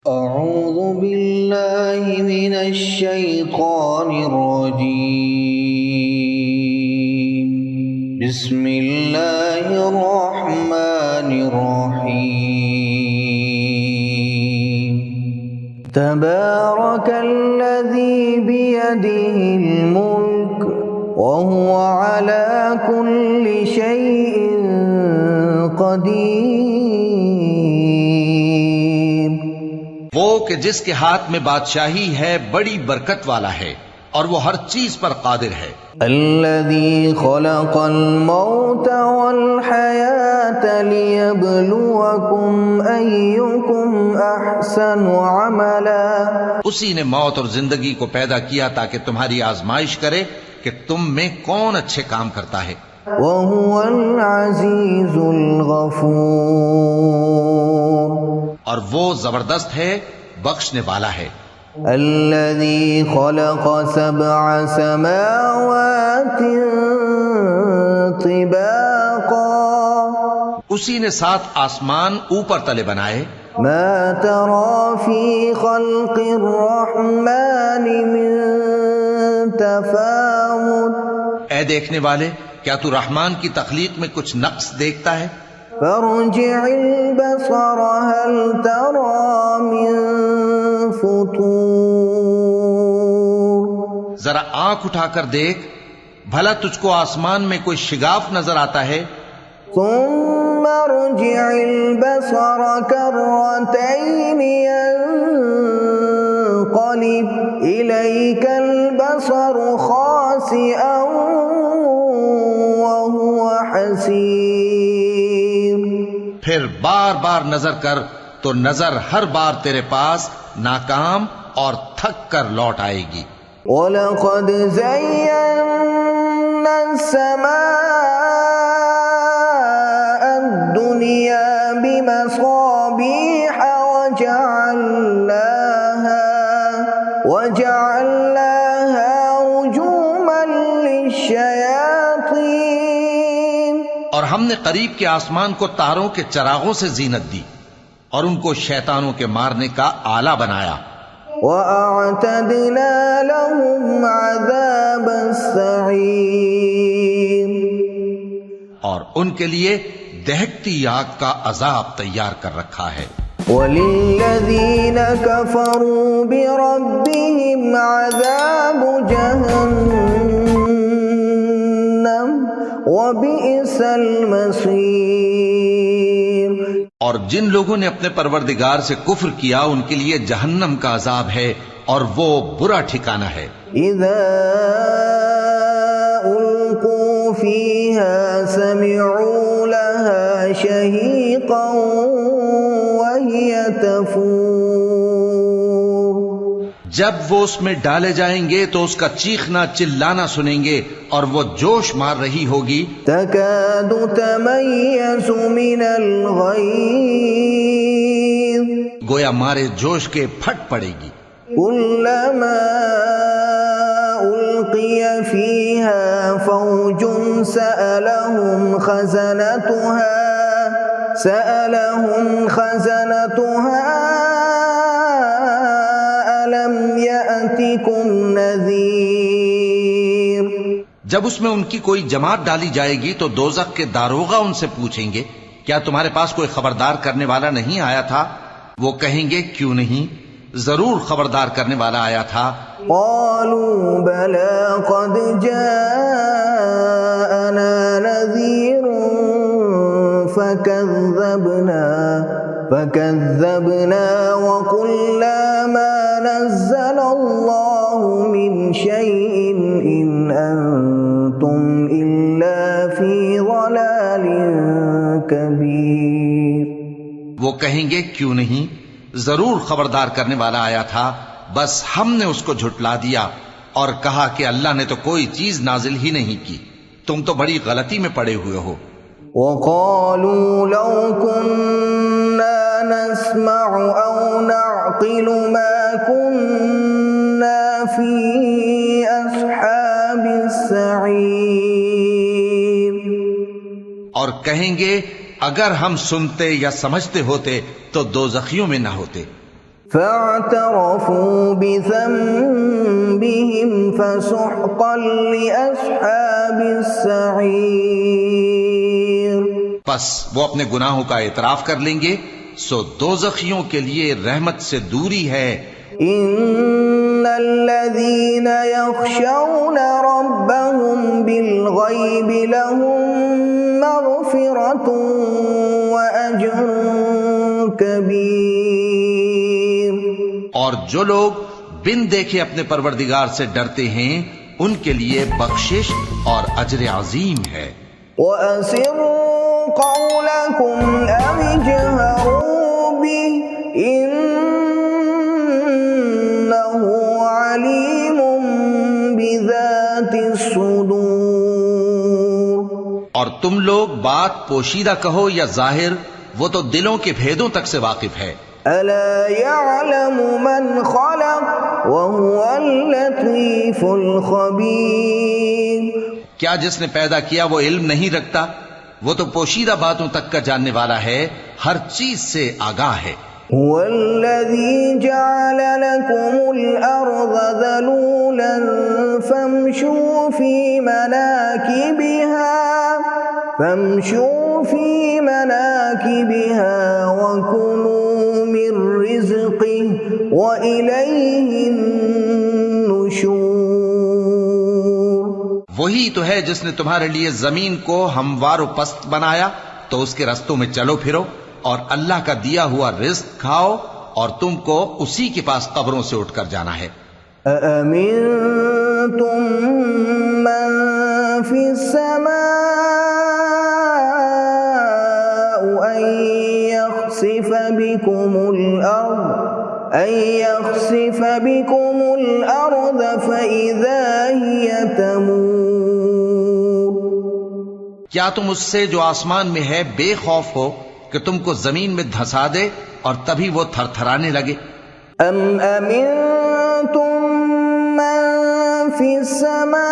أعوذ بالله من الشيطان الرجيم. بسم الله الرحمن الرحيم. تبارك الذي بيده الملك وهو على كل شيء قدير. وہ کہ جس کے ہاتھ میں بادشاہی ہے بڑی برکت والا ہے اور وہ ہر چیز پر قادر ہے. الذي خلق الموت والحياة ليبلوكم أيكم أحسن عملا. اسی نے موت اور زندگی کو پیدا کیا تاکہ تمہاری آزمائش کرے کہ تم میں کون اچھے کام کرتا ہے. وهو العزيز الغفور. اور وہ زبردست ہے، بخشنے والا ہے. الذي خلق 7 سماوات طباقا. اسی نے 7 آسمان اوپر تلے بنائے. ما ترى في خلق الرحمن من تفاوت. اے دیکھنے والے، کیا تو رحمان کی تخلیق میں کچھ نقص دیکھتا ہے؟ فارجع البصر هل ترى من فطور. ذرا آنکھ اٹھا کر دیکھ، بھلا تجھ کو آسمان میں کوئی شگاف نظر آتا ہے؟ ثم ارجع البصر كرتين ينقلب إليك البصر خاسئا وهو حسير. پھر بار بار نظر کر تو نظر ہر بار تیرے پاس ناکام اور تھک کر لوٹ آئے گی. وَلَقَدْ زَيَّنَّا السَّمَاءَ الدُّنْيَا بِمَصَابِيحَ وَجَعَلْنَاهَا رُجُومًا لِلشَّيَاطِينِ. اور ہم نے قریب کے آسمان کو تاروں کے چراغوں سے زینت دی اور ان کو شیطانوں کے مارنے کا آلہ بنایا. وَأَعْتَدْنَا لَهُمْ عَذَابَ السَّعِيرِ. اور ان کے لیے دہکتی آگ کا عذاب تیار کر رکھا ہے. وَلِلَّذِينَ كَفَرُوا بِرَبِّهِمْ عَذَابُ جَهَنَّمَ وَبِئْسَ الْمَصِيرُ. اور جن لوگوں نے اپنے پروردگار سے کفر کیا ان کے لیے جہنم کا عذاب ہے اور وہ برا ٹھکانہ ہے. اذا القوا فيها سمعوا لها شهيقا وهي تفور. جب وہ اس میں ڈالے جائیں گے تو اس کا چیخنا چلانا سنیں گے اور وہ جوش مار رہی ہوگی. تكاد تميز من الغيظ. گویا مارے جوش کے پھٹ پڑے گی. كلما ألقي فيها فوج سألهم خزنتها ألم يأتكم نذير. جب اس میں ان کی کوئی جماعت ڈالی جائے گی تو دوزخ کے داروغہ ان سے پوچھیں گے کیا تمہارے پاس کوئی خبردار کرنے والا نہیں آیا تھا؟ وہ کہیں گے کیوں نہیں، ضرور خبردار کرنے والا آیا تھا. قالوا بلى قد جاءنا نذير فكذبنا وقلنا ما نزل الله من شيء إن أنتم إلا في ضلال كبير. وہ کہیں گے کیوں نہیں، ضرور خبردار کرنے والا آیا تھا، بس ہم نے اس کو جھٹلا دیا اور کہا کہ اللہ نے تو کوئی چیز نازل ہی نہیں کی، تم تو بڑی غلطی میں پڑے ہوئے ہو. وقالوا لو كنا نسمع أو نعقل ما كنا في أصحاب السعير. اور کہیں گے اگر ہم سنتے یا سمجھتے ہوتے تو دوزخیوں میں نہ ہوتے. فاعترفوا بذنبهم فسحقا لأصحاب السعير. پس وہ اپنے گناہوں کا اعتراف کر لیں گے، سو دوزخیوں کے لیے رحمت سے دوری ہے. ان الذين يخشون ربهم بالغيب لهم مغفرة واجر كبير. اور جو لوگ بن دیکھے اپنے پروردگار سے ڈرتے ہیں ان کے لیے بخشش اور اجر عظیم ہے. وَأَسِرُّوا قَوْلَكُمْ أَوِ اجْهَرُوا بِهِ إِنَّهُ عَلِيمٌ بِذَاتِ الصُّدُورِ. اور تم لوگ بات پوشیدہ کہو یا ظاہر، وہ تو دلوں کے بھیدوں تک سے واقف ہے. أَلَا يَعْلَمُ مَنْ خَلَقَ وَهُوَ اللَّطِيفُ الْخَبِيرُ. کیا جس نے پیدا کیا وہ علم نہیں رکھتا؟ وہ تو پوشیدہ باتوں تک کا جاننے والا ہے، ہر چیز سے آگاہ ہے. هو الذي جعل لكم الأرض ذلولا فامشوا في مناكبها وكلوا من رزقه وإليه النشور. وہی تو ہے جس نے تمہارے لیے زمین کو ہموار و پست بنایا، تو اس کے رستوں میں چلو پھرو اور اللہ کا دیا ہوا رزق کھاؤ، اور تم کو اسی کے پاس قبروں سے اٹھ کر جانا ہے. أَأَمِنتُم مَّن فِي السَّمَاءِ أَن يَخْسِفَ بِكُمُ الْأَرْضَ فَإِذَا هِيَ تَمُورُ. کیا تم اس سے جو آسمان میں ہے بے خوف ہو کہ تم کو زمین میں دھسا دے اور تبھی وہ تھر تھرانے لگے؟ أَمْ أَمِنتُم مَّن فِي السَّمَاءِ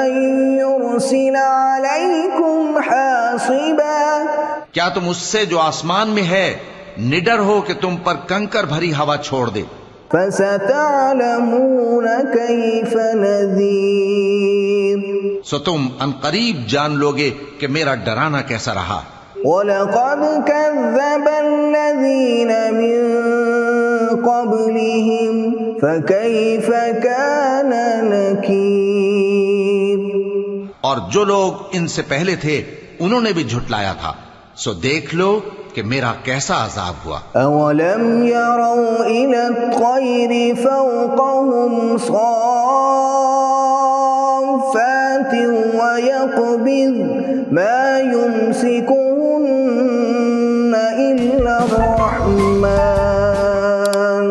أَن يُرْسِلَ عَلَيْكُمْ حَاصِبًا. کیا تم اس سے جو آسمان میں ہے نڈر ہو کہ تم پر کنکر بھری ہوا چھوڑ دے؟ فَسَتَعْلَمُونَ كَيْفَ نَذِيرِ. سو تم ان قریب جان لوگے کہ میرا ڈرانا کیسا رہا. وَلَقَدْ كَذَّبَ الَّذِينَ مِن قَبْلِهِمْ فَكَيْفَ كَانَ نَكِيرِ. اور جو لوگ ان سے پہلے تھے انہوں نے بھی جھٹلایا تھا، سو دیکھ لو کہ میرا کیسا عذاب ہوا. أَوَلَمْ يَرَوْا إِلَى الطَّيْرِ فَوْقَهُمْ صَافَّاتٍ وَيَقْبِضْنَ مَا يُمْسِكُهُنَّ إِلَّا الرَّحْمَنُ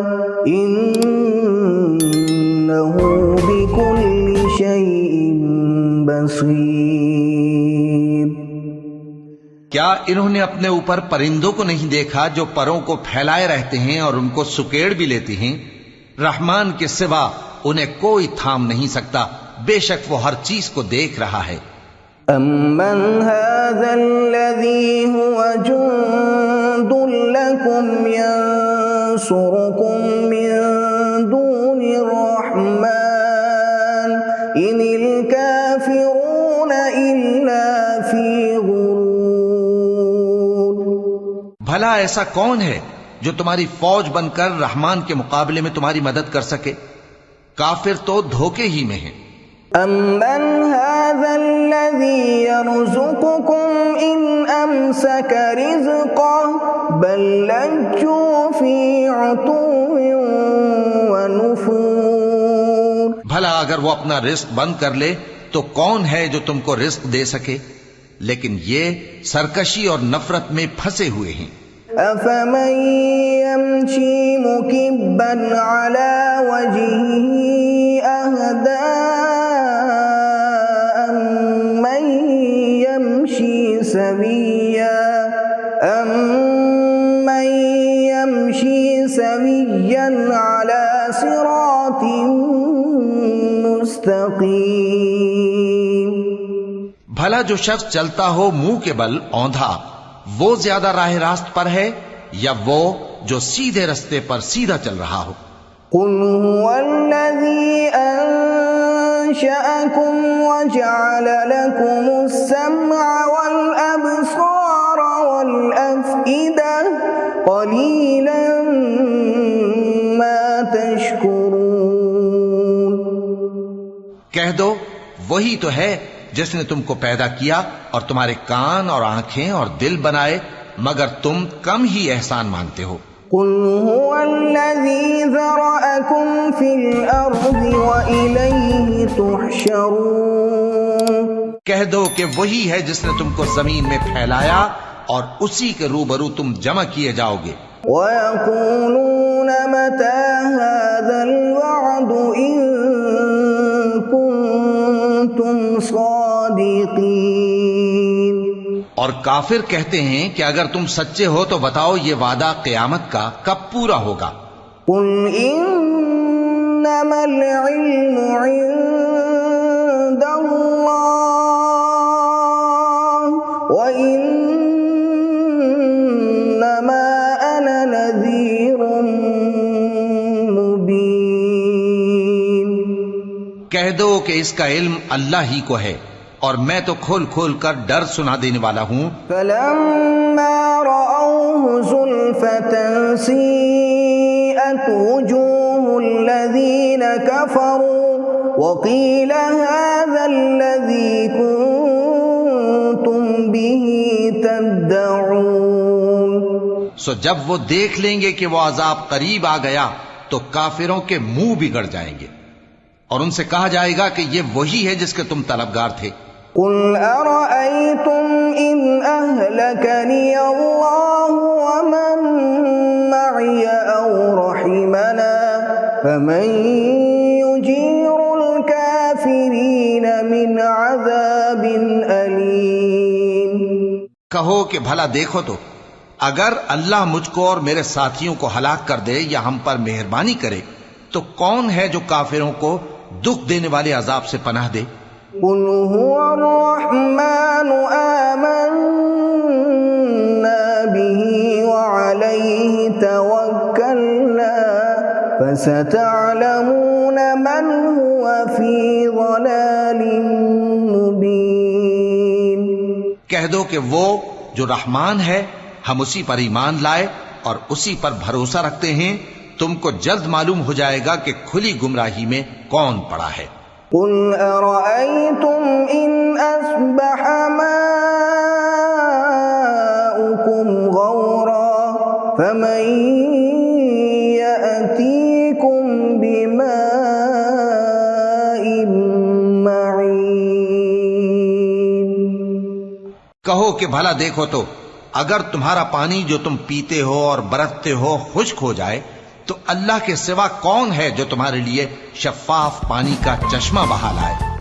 إِنَّهُ بِكُلِّ شَيْءٍ بَصِيرٌ. کیا انہوں نے اپنے اوپر پرندوں کو نہیں دیکھا جو پروں کو پھیلائے رہتے ہیں اور ان کو سکیڑ بھی لیتے ہیں؟ رحمان کے سوا انہیں کوئی تھام نہیں سکتا، بے شک وہ ہر چیز کو دیکھ رہا ہے. أَمَّنْ هَذَا الَّذِي هُوَ جُندٌ لَكُمْ يَنصُرُكُم مِّن دُونِ الرَّحْمَنِ إِنِ الْكَافِرُونَ إِلَّا فِي غُرُورٍ. بھلا ایسا کون ہے جو تمہاری فوج بن کر رحمان کے مقابلے میں تمہاری مدد کر سکے؟ کافر تو دھوکے ہی میں ہیں. أَمَّنْ هَذَا الَّذِي يَرْزُقُكُمْ إِنْ أَمْسَكَ رِزْقَهُ بَل لَّجُّوا فِي عُتُوٍّ وَنُفُورٍ. بھلا اگر وہ اپنا رزق بند کر لے تو کون ہے جو تم کو رزق دے سکے؟ لیکن یہ سرکشی اور نفرت میں پھنسے ہوئے ہیں. أَفَمَن يَمْشِي مُكِبًّا عَلَى وَجْهِهِ أَهْدَىٰ أَمَّن يَمْشِي سَوِيًّا عَلَى صِرَاطٍ مُّسْتَقِيمٍ. بھلا جو شخص چلتا ہو منہ کے بل اوندھا، وہ زیادہ راہ راست پر ہے یا وہ جو سیدھے رستے پر سیدھا چل رہا ہو؟ قل هو الذي أنشأكم وجعل لكم السمع والأبصار والأفئدة قليلا ما تشكرون۔ کہہ دو وہی تو ہے جس نے تم کو پیدا کیا اور تمہارے کان اور آنکھیں اور دل بنائے، مگر تم کم ہی احسان مانتے ہو۔ قل هو الذي ذرأكم في الأرض وإليه تحشرون۔ کہہ دو کہ وہی ہے جس نے تم کو زمین میں پھیلایا اور اسی کے روبرو تم جمع کیے جاؤ گے۔ وَيَقُولُونَ مَتَى هَذَا الْوَعْدُ إِن كُنتُمْ صَادِقِينَ۔ اور کافر کہتے ہیں کہ اگر تم سچے ہو تو بتاؤ یہ وعدہ قیامت کا کب پورا ہوگا؟ قُلْ إِنَّمَا الْعِلْمُ عِندَ اللَّهِ وَإِنَّمَا أَنَا نَذِيرٌ مُبِينٌ۔ کہہ دو کہ اس کا علم اللہ ہی کو ہے اور میں تو کھول کھول کر ڈر سنا دینے والا ہوں۔ فَلَمَّا رَأَوْهُ زُلْفَةً سِيئَتْ وُجُوهُ الَّذِينَ كَفَرُوا وَقِيلَ هَذَا الَّذِي كُنتُم بِهِ تَدَّعُونَ۔ سو جب وہ دیکھ لیں گے کہ وہ عذاب قریب آ گیا تو کافروں کے منہ بگڑ جائیں گے اور ان سے کہا جائے گا کہ یہ وہی ہے جس کے تم طلبگار تھے۔ قُلْ أَرَأَيْتُمْ إِنْ أَهْلَكَنِيَ اللَّهُ وَمَن مَّعِيَ أَوْ رَحِمَنَا فَمَن يُجِيرُ الْكَافِرِينَ مِنْ عَذَابٍ أَلِيمٍ۔ کہو کہ بھلا دیکھو تو اگر اللہ مجھ کو اور میرے ساتھیوں کو ہلاک کر دے یا ہم پر مہربانی کرے تو کون ہے جو کافروں کو دکھ دینے والے عذاب سے پناہ دے؟ قُلْ هُوَ الرَّحْمَنُ آمَنَّا بِهِ وَعَلَيْهِ تَوَكَّلْنَا فَسَتَعْلَمُونَ مَنْ هُوَ فِي ضَلَالٍ مُبِينٍ۔ کہہ دو کہ وہ جو رحمان ہے ہم اسی پر ایمان لائے اور اسی پر بھروسہ رکھتے ہیں، تم کو جلد معلوم ہو جائے گا کہ کھلی گمراہی میں کون پڑا ہے۔ قُلْ أَرَأَيْتُمْ إِنْ أَصْبَحَ مَاؤُكُمْ غَوْرًا فَمَن يَأْتِيكُم بِمَاءٍ مَّعِينٍ۔ کہو کہ بھلا دیکھو تو اگر تمہارا پانی جو تم پیتے ہو اور برتتے ہو خشک ہو جائے تو اللہ کے سوا کون ہے جو تمہارے لیے شفاف پانی کا چشمہ بہا لائے؟